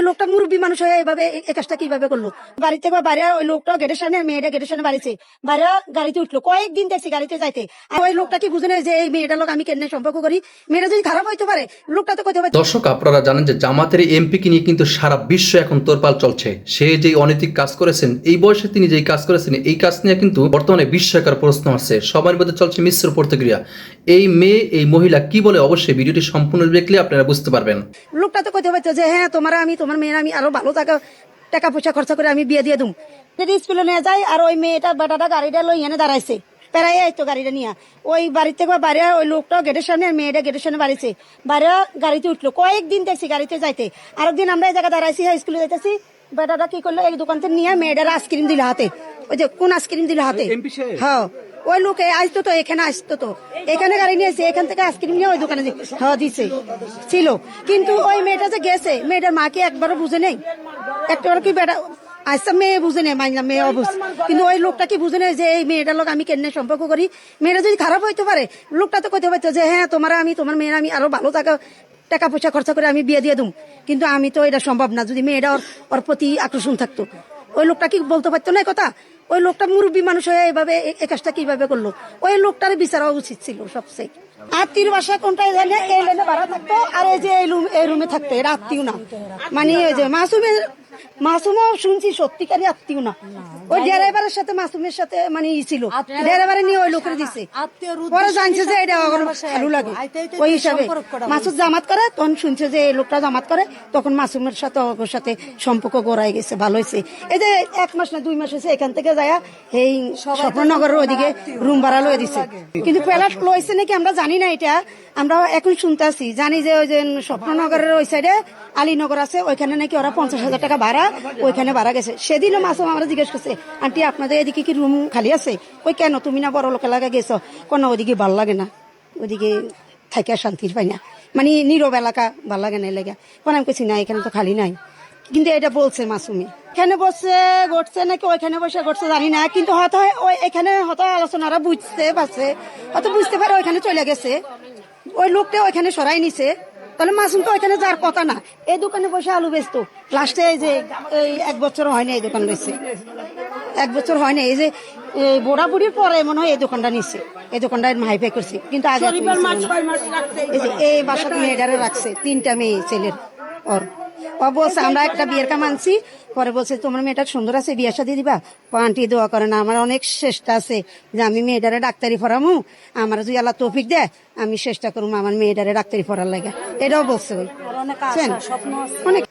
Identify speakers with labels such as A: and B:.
A: লোকটা মুরব্বী মানুষ হয়ে এইভাবে এই কাজটা কিভাবে করলো? বাড়ি থেকে বাইরে ওই লোকটা গেটের সামনে, মেয়েটা গেটের সামনে বাড়িছে, বাইরে গাড়িতে উঠলো, কয়েকদিন দেখছি গাড়িতে যাইতে। আর ওই লোকটা কি বুঝে নেই যে এই মেয়েটার লোক আমি কেন সম্পর্ক করি? মেয়েটা যদি খারাপ হইতে পারে, লোকটা তো কোথাও।
B: দর্শক, আপনারা জানেন যে জামাতের এমপিকে নিয়ে কিন্তু সারা বিশ্ব এখন তোলপাল চলছে। সে যে অনৈতিক কাজ করেছেন, এই বয়সে তিনি যেই কাজ করেছেন, এই কাজ নিয়ে কিন্তু বর্তমানে বিস্ময়কর প্রশ্ন আছে। সবার মধ্যে চলছে মিশ্র প্রতিক্রিয়া। এই মেয়ে, এই মহিলা কি বলে, অবশ্যই ভিডিওটি সম্পূর্ণ দেখলে আপনারা বুঝতে পারবেন।
A: লোকটা তো কোথাও পাইতো যে হ্যাঁ তোমার মেয়ের আমি আরো ভালো টাকা পয়সা খরচা করে আমি বিয়ে দিয়ে দুম। যদি স্কুলে নিয়ে যায় আর ওই মেয়েটা বেটাটা গাড়িটা লই এনে দাঁড়াইছে, প্রায় এই তো গাড়িটা নিয়ে ওই বাড়ি থেকে বাইরে ওই লোকটা গেটের সামনে, মেয়েটা গেটের সামনে বাড়িছে, বাইরে গাড়িতে উঠলো, কয়েকদিন দেখছি গাড়িতে যাইতে। আরেকদিন আমরা এই জায়গায় দাঁড়াইছি, স্কুলে যাইতেছি, বেটাটা কি করলো, এই দোকান থেকে নিয়ে মেয়েটার আইসক্রিম দিল হাতে। ওই যে কোন আইসক্রিম দিল হাতে, হ্যাঁ ওই লোক আসতো তো, এখানে আসতো তো, এখানে গাড়ি নিয়েছে, এখান থেকে আইসক্রিম নিয়ে ওই দোকানে দিছে ছিল। কিন্তু ওই মেয়েটা যে গেছে, মেয়েটার মাকে একবারও বুঝে নেই, একটাবার কি বেটা আচ্ছা মেয়ে বুঝে নেই, মানলাম মেয়ে অবুঝ, কিন্তু ওই লোকটা কি বুঝে নেই যে এই মেয়েটার লোক আমি কেন সম্পর্ক করি? মেয়েটা যদি খারাপ হইতে পারে, লোকটা তো কোথাও পাইতো যে হ্যাঁ তোমার মেয়ের আমি আরো ভালো টাকা পয়সা খরচা করে আমি বিয়ে দিয়ে দুম। কিন্তু আমি তো এটা সম্ভব না, যদি মেয়েটা ওর প্রতি আকর্ষণ থাকতো। ওই লোকটা কি বলতে পারতো না কথা? ওই লোকটা মুরব্বী মানুষ হয়ে এইভাবে এই কাজটা কিভাবে করলো? ওই লোকটার বিচার হওয়া উচিত ছিল সবচেয়ে। আত্মীয় বাসা কোনটা এই লাইনে ভাড়া থাকতো, আর এই যে এই রুমে থাকতো, এরা আত্মীয় না। মানে ওই যে মাসুমও শুনছি সত্যিকারই আত্মীয় না। ওই ড্রাইভারের সাথে মাসুমের সাথে মানে ছিল, ড্রাইভারে নিয়ে ওই লোকের দিছে, পরে জানছে যে এটা ভালো লাগে। ওই হিসাবে মাসুদ জামাত করে, তখন শুনছে যে এই লোকটা জামাত করে, তখন মাসুমের সাথে ওর সাথে সম্পর্ক গড়াই গেছে, ভালো হয়েছে। এই যে 1 মাস না 2 মাস হয়েছে এখান থেকে যায় এই স্বপ্ননগরের ওইদিকে রুম ভাড়া লয়ে দিছে। কিন্তু ফ্ল্যাট লইছে নাকি আমরা জানি না, এটা আমরা এখন শুনতে আসি। জানি যে ওই যে স্বপ্ননগরের ওই সাইডে আলীনগর আছে, ওইখানে নাকি ওরা 50,000 টাকা ভাড়া, ওইখানে ভাড়া গেছে। সেদিনও মাসুম আমরা জিজ্ঞেস করছে, আন্টি আপনাদের এদিকে কি রুম খালি আছে? ওই কেন, তুমি না বড় লোকের লাগে গেছো? কোন ওদিকে ভাল লাগে না, ওদিকে থাকা শান্তির পাই না, মানে নীরব এলাকা ভাল লাগে না এলাকা। কোন আমি কেছি না, এখানে তো খালি নাই। কিন্তু এটা বলছে মাসুমি, এখানে বসে ঘটছে নাকি ওইখানে বসে ঘটছে জানি না, কিন্তু হয়তো ওই এখানে হয়তো আলোচনারা বুঝতে পারছে, হয়তো বুঝতে পারে ওইখানে চলে গেছে, ওই লোকটা ওইখানে সরাই নিছে। তাহলে মাসুম তো ওইখানে যার কথা না, এই দোকানে বসে আলু বেচতো। লাস্টে এই যে এই 1 বছর হয়নি এই দোকান রয়েছে, 1 বছর হয়নি, এই যে বুড়া বুড়ির পরে মনে হয় এই দোকানটা নিচ্ছে, এই দোকানটা হাইফাই করছে। কিন্তু আগে এই বাসাটা মেয়েটারে রাখছে, 3টা মেয়ে ছেলের। ও বলছে আমরা একটা বিয়ের কাম আনছি, পরে বলছে তোমার মেয়েটা সুন্দর আছে, বিয়ে শাদী দিবা? আন্টি দোয়া করে না, আমার অনেক চেষ্টা আছে যে আমি মেয়েটারে ডাক্তারি পড়ামু, আমার যদি আল্লাহ তৌফিক দেয় আমি চেষ্টা করবো আমার মেয়েটারে ডাক্তারি পড়ার লাগে। এটাও বলছে, ওই অনেক